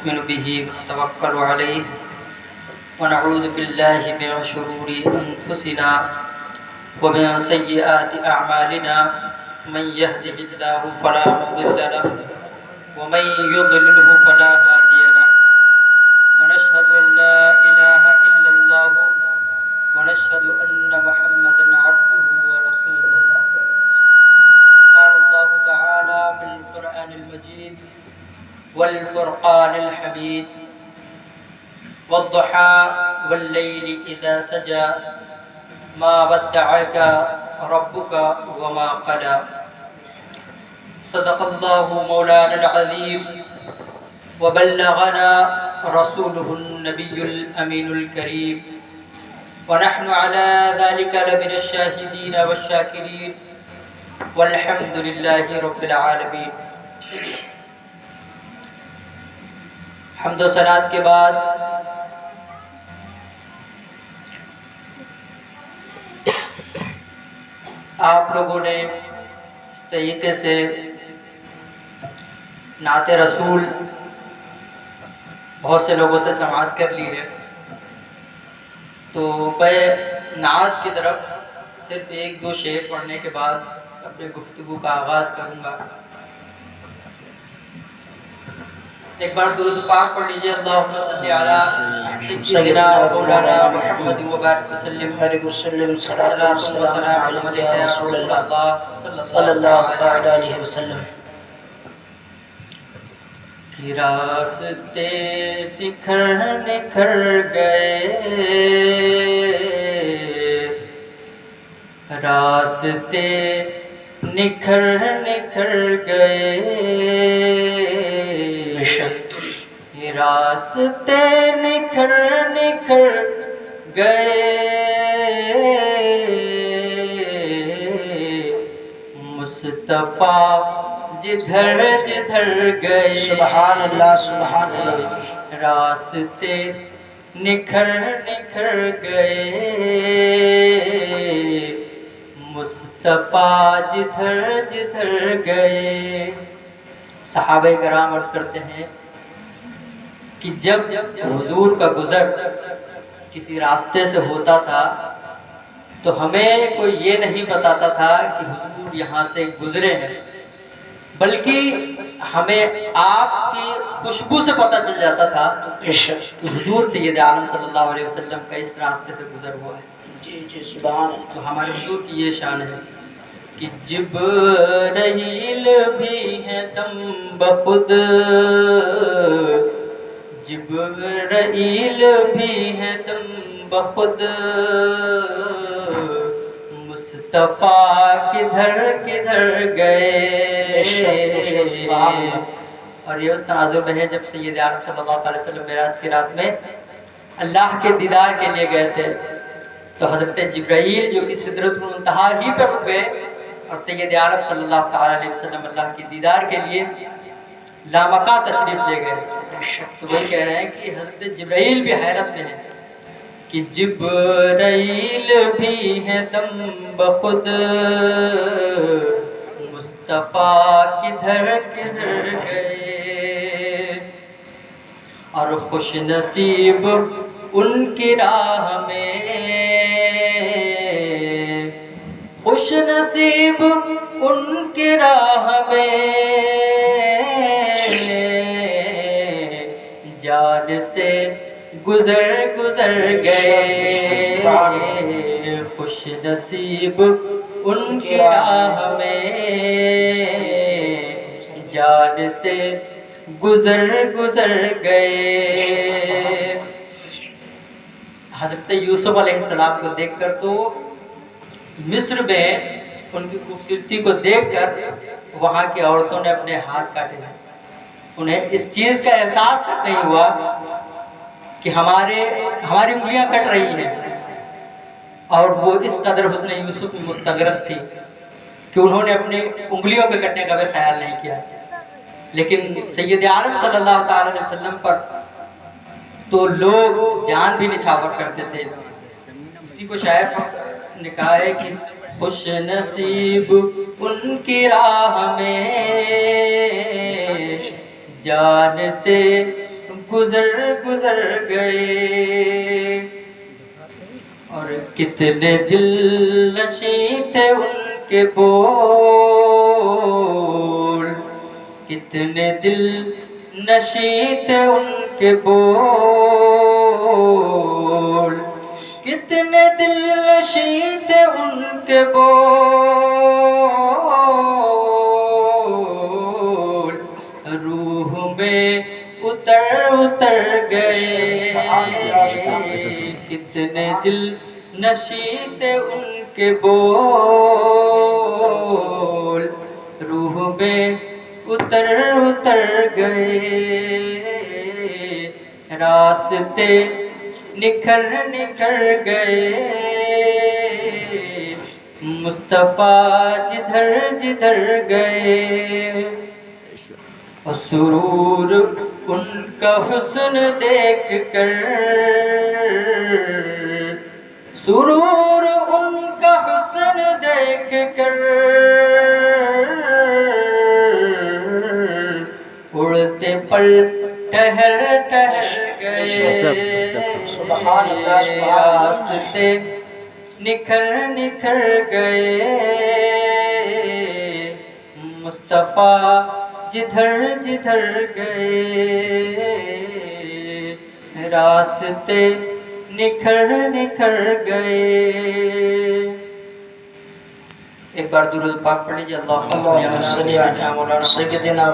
نؤمن به ونتوكل عليه ونعوذ بالله من شرور أنفسنا ومن سيئات أعمالنا من يهده الله فلا مضل له ومن يضلله فلا هادي له ونشهد أن لا إله إلا الله ونشهد أن محمدا عبده ورسوله. قال الله تعالى في القرآن المجيد والفرقان الحميد والضحى والليل إذا سجى ما ودعك ربك وما قلى. صدق الله مولانا العظيم وبلغنا رسوله النبي الأمين الكريم ونحن على ذلك لمن الشاهدين والشاكرين والحمد لله رب العالمين. حمد و ثناء کے بعد آپ لوگوں نے اس طریقے سے نعت رسول بہت سے لوگوں سے سماعت کر لی ہے، تو میں نعت کی طرف صرف ایک دو شعر پڑھنے کے بعد اپنے گفتگو کا آغاز کروں گا. ایک بار درود پاک پڑھ لیجیے. اللہم صلی علی سیدنا مولانا محمد وبارک وسلم صلاۃ و سلام علیہ یا رسول اللہ صلی اللہ علیہ وسلم. راستے نکھر نکھر گئے، راستے نکھر نکھر گئے، راستے نکھر نکھر گئے، مصطفیٰ جدھر جدھر گئے. سبحان اللہ سبحان اللہ. راستے نکھر نکھر گئے، مصطفیٰ جدھر جدھر گئے. صحابہ کرام عرض کرتے ہیں کہ جب حضور کا گزر کسی راستے سے ہوتا تھا تو ہمیں کوئی یہ نہیں بتاتا تھا کہ حضور یہاں سے گزرے ہیں، بلکہ ہمیں آپ کی خوشبو سے پتہ چل جاتا تھا کہ حضور سید عالم صلی اللہ علیہ وسلم کا اس راستے سے گزر ہوا ہے. جی جی سبحان اللہ. تو ہمارے حضور کی یہ شان ہے کہ جبرائیل بھی ہیں دم بخود، جبرائیل بھی ہیں دم بخود، مصطفیٰ کدھر کدھر گئے. اور یہ اس تناظر میں ہے جب سید عالم صلی اللہ علیہ وسلم معراج کی رات میں اللہ کے دیدار کے لیے گئے تھے، تو حضرت جبرائیل جو کہ سدرۃ المنتہا ہی پر رک گئے اور سید عالم صلی اللہ تعالی علیہ وسلم اللہ کے دیدار کے لیے لامکہ تشریف لے گئے. تو وہی کہہ رہے ہیں کہ حضرت جبرائیل بھی حیرت میں ہیں کہ جبرائیل بھی ہیں دم بخود، مصطفیٰ کدھر کدھر گئے. اور خوش نصیب ان کی راہ میں، خوش نصیب ان کی راہ میں، جان سے گزر گزر گئے. خوش نصیب ان کی راہ میں، جان سے گزر گزر گئے. حضرت یوسف علیہ السلام کو دیکھ کر تو مصر میں ان کی خوبصورتی کو دیکھ کر وہاں کی عورتوں نے اپنے ہاتھ کاٹے ہیں. انہیں اس چیز کا احساس تک نہیں ہوا کہ ہماری انگلیاں کٹ رہی ہیں، اور وہ اس قدر حسن یوسف میں مستغرق تھی کہ انہوں نے اپنی انگلیوں کے کٹنے کا بھی خیال نہیں کیا. لیکن سید عالم صلی اللہ تعالی علیہ وسلم پر تو لوگ جان بھی نچھاور کرتے تھے. اسی کو شاعر نے کہا ہے کہ خوش نصیب ان کی راہ میں جان سے گزر گزر گئے، اور کتنے دل نشیں تھے ان کے بول، کتنے دل نشیں تھے ان کے بول، کتنے دل نشیں تھے ان کے بول، روح میں اتر اتر گئے، کتنے دل نشیں تھے ان کے بول، روح میں اتر اتر گئے، راستے نکھر نکھر گئے، مصطفیٰ جدھر جدھر گئے، اور سرور ان کا حسن دیکھ کر، سرور ان کا حسن دیکھ کر، اڑتے پر ٹہر ٹہر گئے، سبحان اللہ سبحان اللہ۔ راستے نکھر نکھر گئے، مصطفیٰ جدھر جدھر گئے، راستے نکھر نکھر گئے۔ ایک بار درود پاک پڑھ لیجیے، اللہم صلی علی مولانا سیدنا